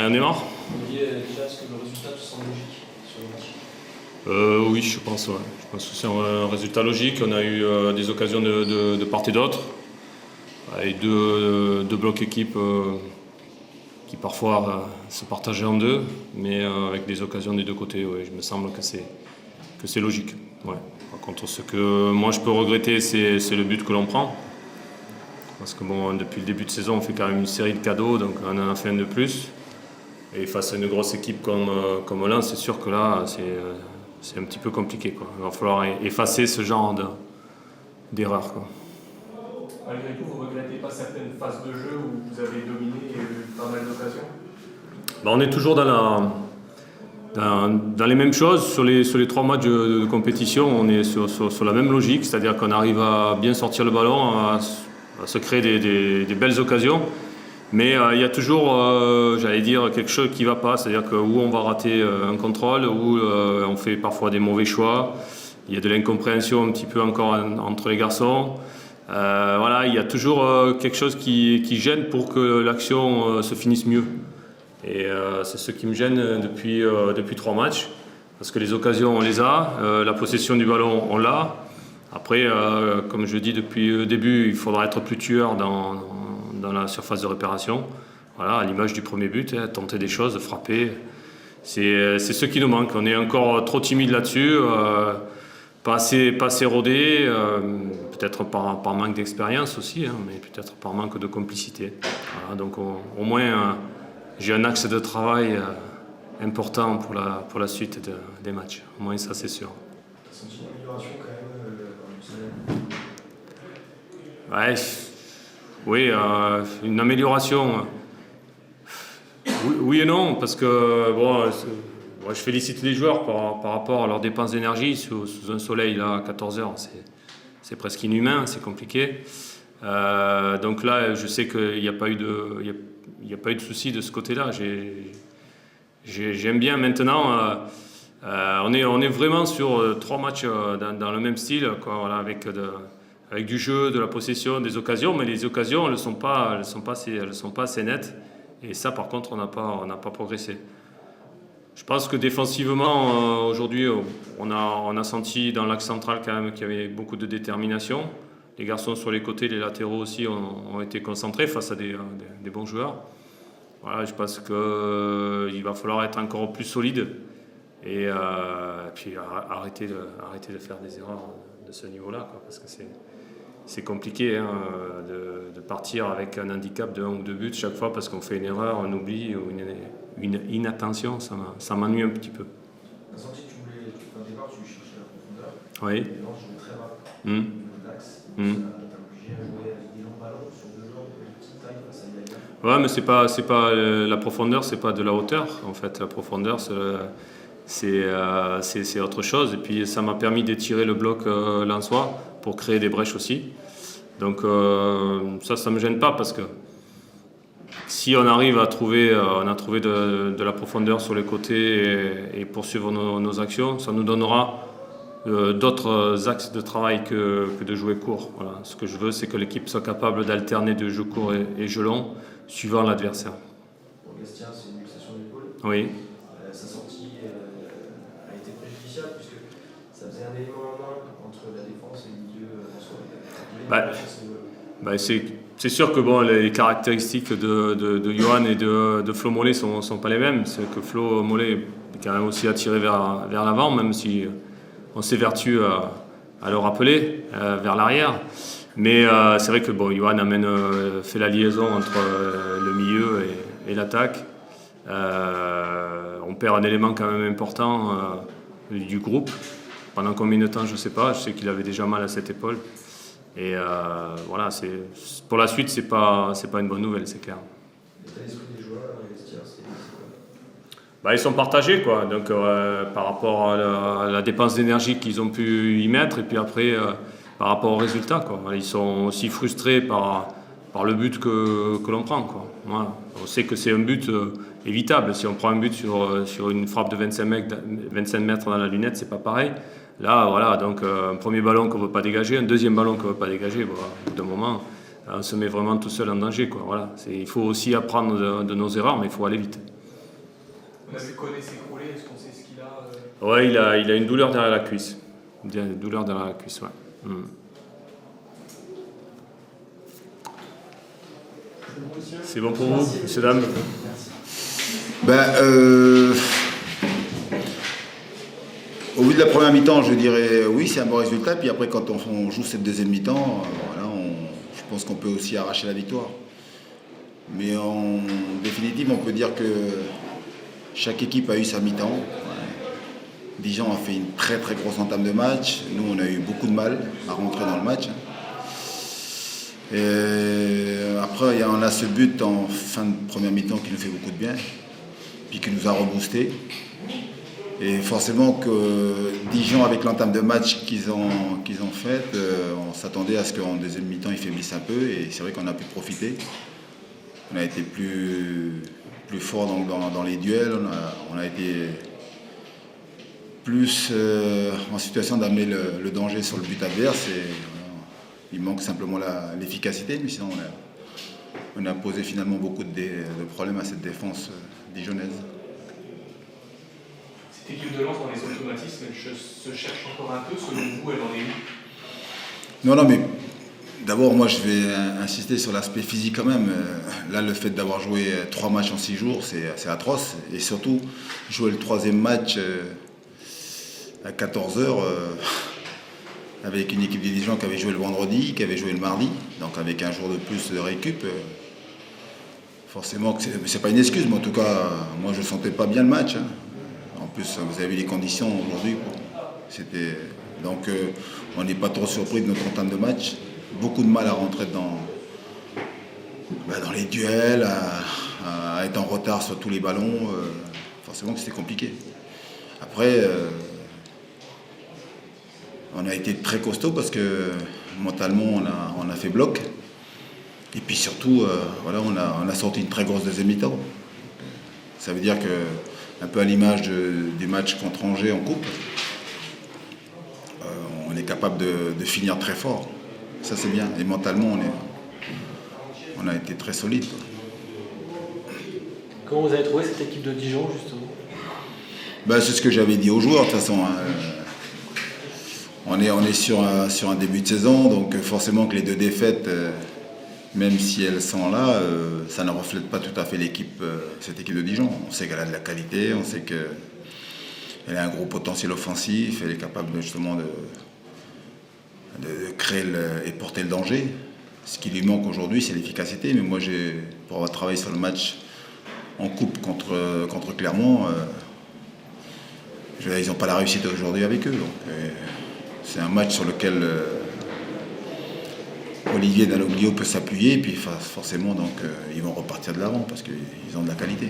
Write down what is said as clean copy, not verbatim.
Rien n'est marre. Olivier, déjà, est-ce que le résultat te semble logique sur le match? Oui, je pense. Ouais. Je pense que c'est un résultat logique. On a eu des occasions de part et d'autre. Et deux blocs équipes qui parfois se partageaient en deux, mais avec des occasions des deux côtés. Ouais, il me semble que c'est logique. Ouais. Par contre, ce que moi je peux regretter, c'est le but que l'on prend. Parce que bon, depuis le début de saison, on fait quand même une série de cadeaux, donc on en a fait un de plus. Et face à une grosse équipe comme Lens, c'est sûr que là, c'est un petit peu compliqué, quoi. Il va falloir effacer ce genre d'erreur, quoi. Malgré tout, vous ne regrettez pas certaines phases de jeu où vous avez dominé et eu pas mal d'occasions? On est toujours dans les mêmes choses. Sur les 3 matchs de compétition, on est sur la même logique, c'est-à-dire qu'on arrive à bien sortir le ballon, à se créer des belles occasions. Mais il y a toujours, j'allais dire, quelque chose qui ne va pas, c'est-à-dire que où on va rater un contrôle, où on fait parfois des mauvais choix. Il y a de l'incompréhension un petit peu encore entre les garçons. Voilà, il y a toujours quelque chose qui gêne pour que l'action se finisse mieux. Et c'est ce qui me gêne depuis 3 matchs. Parce que les occasions, on les a, la possession du ballon, on l'a. Après, comme je dis depuis le début, il faudra être plus tueur dans la surface de réparation. Voilà, à l'image du premier but, tenter des choses, frapper. C'est ce qui nous manque. On est encore trop timide là-dessus, pas assez rodé, peut-être par manque d'expérience aussi, mais peut-être par manque de complicité. Voilà, donc au moins, j'ai un axe de travail important pour la suite des matchs. Au moins ça, c'est sûr. Tu as senti une amélioration quand même Ouais, oui, une amélioration. Oui et non, parce que bon, je félicite les joueurs par rapport à leurs dépenses d'énergie sous un soleil là, à 14h. C'est presque inhumain, c'est compliqué. Donc là, je sais qu'il n'y a pas eu de souci de ce côté-là. J'aime bien maintenant. On est vraiment sur 3 matchs dans le même style, quoi, voilà, avec du jeu, de la possession, des occasions, mais les occasions, elles ne sont pas assez nettes. Et ça, par contre, on n'a pas progressé. Je pense que défensivement, aujourd'hui, on a senti dans l'axe central quand même qu'il y avait beaucoup de détermination. Les garçons sur les côtés, les latéraux aussi ont été concentrés face à des bons joueurs. Voilà, je pense qu'il va falloir être encore plus solide et puis arrêter de faire des erreurs de ce niveau-là, quoi, parce que c'est compliqué de partir avec un handicap de 1 ou 2 buts chaque fois parce qu'on fait une erreur, un oubli ou une inattention. Ça m'ennuie un petit peu. Tu as senti que au départ, tu cherchais la profondeur. Oui. Et là, je joue très bas au niveau de l'axe. Tu as obligé à jouer avec des longs ballons sur 2 joueurs de petite taille face à Yaga. Ouais, mais c'est pas la profondeur, c'est pas de la hauteur. En fait, la profondeur, c'est autre chose. Et puis, ça m'a permis d'étirer le bloc lensois pour créer des brèches aussi. Donc ça me gêne pas parce que si on arrive à trouver, on a trouvé de la profondeur sur les côtés et poursuivre nos actions, ça nous donnera d'autres axes de travail que de jouer court. Voilà. Ce que je veux, c'est que l'équipe soit capable d'alterner de jeu court et jeu long suivant l'adversaire. Pour Gastien, c'est une luxation d'épaule. Oui. Sa sortie a été préjudiciable puisque ça faisait un élément en moins entre la défense et le milieu en soi. C'est sûr que bon, les caractéristiques de Johan et de Flo Mollet sont pas les mêmes. C'est que Flo Mollet est quand même aussi attiré vers l'avant, même si on s'évertue à le rappeler vers l'arrière. Mais c'est vrai que bon, Johan fait la liaison entre le milieu et l'attaque. On perd un élément quand même important du groupe. Pendant combien de temps, je ne sais pas. Je sais qu'il avait déjà mal à cette épaule. Et voilà, pour la suite, c'est pas une bonne nouvelle, c'est clair. L'état d'esprit des joueurs, c'est ils sont partagés, quoi. Donc, par rapport à la dépense d'énergie qu'ils ont pu y mettre, et puis après, par rapport au résultat, quoi. Ils sont aussi frustrés par le but que l'on prend, quoi. Voilà. On sait que c'est un but évitable. Si on prend un but sur une frappe de 25 mètres dans la lunette, c'est pas pareil. Là, voilà, donc un premier ballon qu'on ne veut pas dégager, un deuxième ballon qu'on ne veut pas dégager, voilà, au bout d'un moment, on se met vraiment tout seul en danger, quoi. Voilà. Il faut aussi apprendre de nos erreurs, mais il faut aller vite. On a vu Koné s'écrouler, est-ce qu'on sait ce qu'il a Ouais, il a une douleur derrière la cuisse. Une douleur derrière la cuisse, ouais. C'est bon pour vous, messieurs, dames? Au vu de la première mi-temps, je dirais oui, c'est un bon résultat. Puis après, quand on joue cette deuxième mi-temps, je pense qu'on peut aussi arracher la victoire. Mais en définitive, on peut dire que chaque équipe a eu sa mi-temps. Dijon a fait une très très grosse entame de match. Nous, on a eu beaucoup de mal à rentrer dans le match. Et après, on a ce but en fin de première mi-temps qui nous fait beaucoup de bien, puis qui nous a reboosté. Et forcément que Dijon, avec l'entame de match qu'ils ont faite, on s'attendait à ce qu'en deuxième mi-temps, ils faiblissent un peu. Et c'est vrai qu'on a pu profiter. On a été plus fort dans les duels. On a été plus en situation d'amener le danger sur le but adverse. Et, il manque simplement l'efficacité. Mais sinon, on a posé finalement beaucoup de problèmes à cette défense dijonnaise. Cette équipe de Lens dans les automatismes, elle se cherche encore un peu, selon vous, elle en est où? Non, mais d'abord, moi, je vais insister sur l'aspect physique quand même. Là, le fait d'avoir joué 3 matchs en 6 jours, c'est atroce. Et surtout, jouer le 3e match à 14h, avec une équipe de Dijon qui avait joué le vendredi, qui avait joué le mardi, donc avec un jour de plus de récup. Forcément, c'est pas une excuse, mais en tout cas, moi, je sentais pas bien le match. En plus, vous avez vu les conditions aujourd'hui. Donc, on n'est pas trop surpris de notre entame de match. Beaucoup de mal à rentrer dans les duels, à être en retard sur tous les ballons. Forcément que c'était compliqué. Après, on a été très costaud parce que mentalement, on a fait bloc. Et puis surtout, on a sorti une très grosse deuxième mi-temps. Ça veut dire que, un peu à l'image du match contre Angers en coupe, on est capable de finir très fort. Ça, c'est bien. Et mentalement, on a été très solide. Comment vous avez trouvé cette équipe de Dijon, justement? C'est ce que j'avais dit aux joueurs, de toute façon. On est sur un début de saison, donc forcément que les 2 défaites, même si elles sont là, ça ne reflète pas tout à fait cette équipe de Dijon. On sait qu'elle a de la qualité, on sait qu'elle a un gros potentiel offensif, elle est capable justement de créer et porter le danger. Ce qui lui manque aujourd'hui, c'est l'efficacité. Mais moi, pour avoir travaillé sur le match en coupe contre Clermont, ils n'ont pas la réussite aujourd'hui avec eux. Donc, c'est un match sur lequel Olivier Dalloglio peut s'appuyer, et puis forcément, donc, ils vont repartir de l'avant parce qu'ils ont de la qualité.